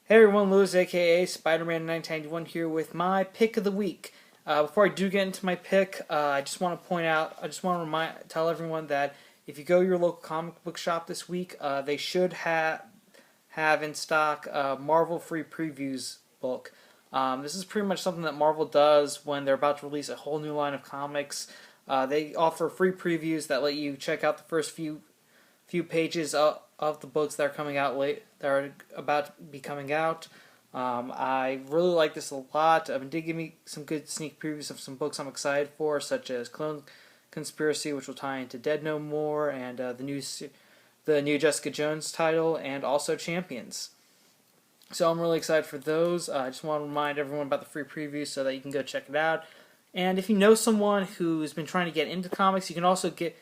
Hey everyone, Lewis aka Spider-Man 1991 here with my pick of the week. Before I do get into my pick, I just want to point out, tell everyone that if you go to your local comic book shop this week, they should have in stock Marvel Free Previews book. This is pretty much something that Marvel does when they're about to release a whole new line of comics. They offer free previews that let you check out the first few pages of the books that are coming out that are about to be coming out. I really like this a lot. I've been digging me some good sneak previews of some books I'm excited for, such as Clone Conspiracy, which will tie into Dead No More, and the new Jessica Jones title, and also Champions. So I'm really excited for those. I just want to remind everyone about the free preview so that you can go check it out. And if you know someone who's been trying to get into comics, you can also give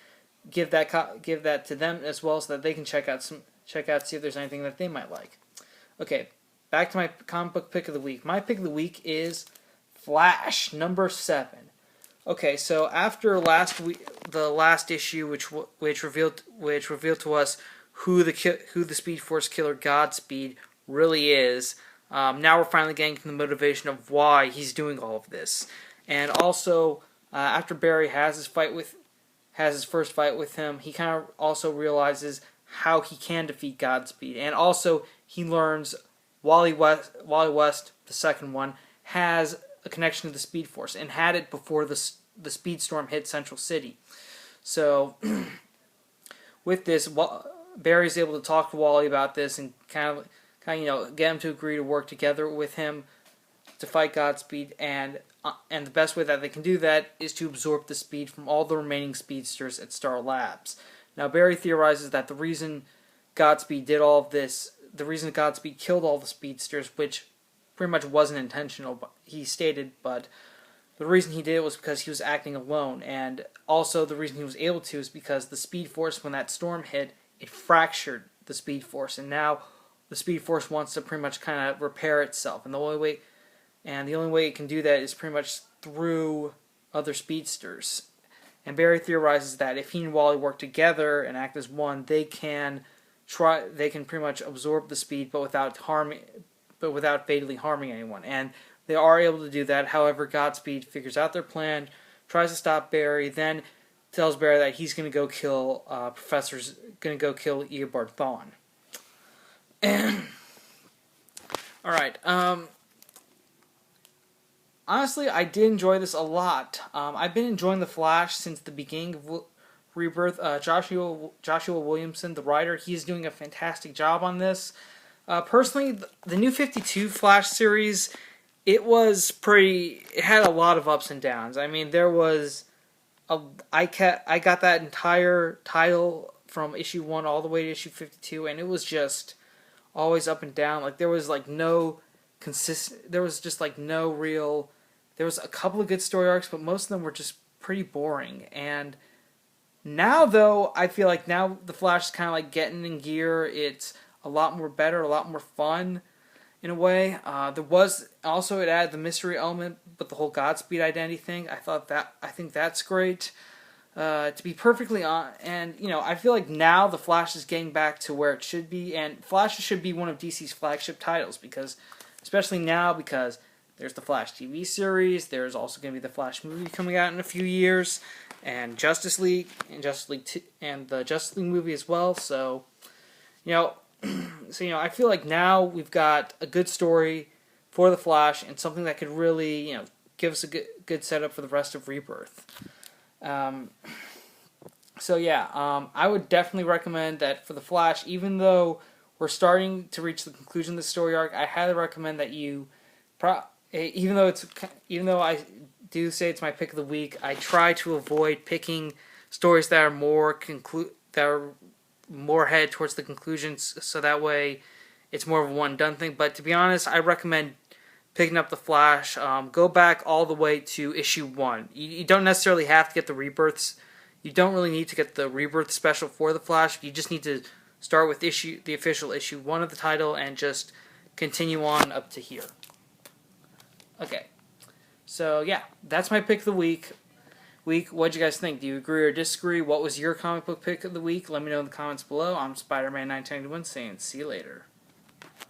that to them as well, so that they can check out see if there's anything that they might like. Okay, back to my comic book pick of the week. My pick of the week is Flash number 7. Okay, so after the last issue, which revealed to us who the Speed Force killer Godspeed really is. Now we're finally getting to the motivation of why he's doing all of this, and also after Barry has his first fight with him, he kind of also realizes how he can defeat Godspeed, and also he learns Wally West, the second one, has a connection to the Speed Force and had it before the Speed Storm hit Central City. So with this, Barry's able to talk to Wally about this and kind of get him to agree to work together with him to fight Godspeed, and the best way that they can do that is to absorb the speed from all the remaining speedsters at Star Labs. Now Barry theorizes that the reason Godspeed did all of this, the reason Godspeed killed all the speedsters, which pretty much wasn't intentional, but he stated, but the reason he did it was because he was acting alone, and also the reason he was able to is because the Speed Force, when that storm hit, it fractured the Speed Force, and now the Speed Force wants to pretty much kind of repair itself, and the only way it can do that is pretty much through other speedsters. And Barry theorizes that if he and Wally work together and act as one, they can pretty much absorb the speed, but without fatally harming anyone. And they are able to do that. However, Godspeed figures out their plan, tries to stop Barry, then tells Barry that he's going to go kill Eobard Thawne. All right. Honestly, I did enjoy this a lot. I've been enjoying The Flash since the beginning of Rebirth. Joshua Williamson, the writer, he's doing a fantastic job on this. Personally, the New 52 Flash series, it had a lot of ups and downs. I mean, I got that entire title from issue 1 all the way to issue 52, and it was just always up and down. Like, there was a couple of good story arcs, but most of them were just pretty boring. And now, though, I feel like now the Flash is kind of like getting in gear. It's a lot more better, a lot more fun in a way. It added the mystery element, but the whole Godspeed identity thing, I think that's great. To be perfectly honest, and I feel like now the Flash is getting back to where it should be, and Flash should be one of DC's flagship titles, especially now, because there's the Flash TV series, there's also going to be the Flash movie coming out in a few years, and Justice League, and the Justice League movie as well. So, I feel like now we've got a good story for the Flash, and something that could really, give us a good setup for the rest of Rebirth. I would definitely recommend that for the Flash, even though we're starting to reach the conclusion of the story arc, I highly recommend that you, even though I do say it's my pick of the week, I try to avoid picking stories that are more headed towards the conclusions, so that way it's more of a one-done thing. But to be honest, I recommend picking up the Flash. Go back all the way to issue 1. You don't necessarily have to get the Rebirths. You don't really need to get the Rebirth special for the Flash. You just need to start with the official issue 1 of the title and just continue on up to here. Okay. So yeah, that's my pick of the week. What'd you guys think? Do you agree or disagree? What was your comic book pick of the week? Let me know in the comments below. I'm Spider-Man 1991 saying see you later.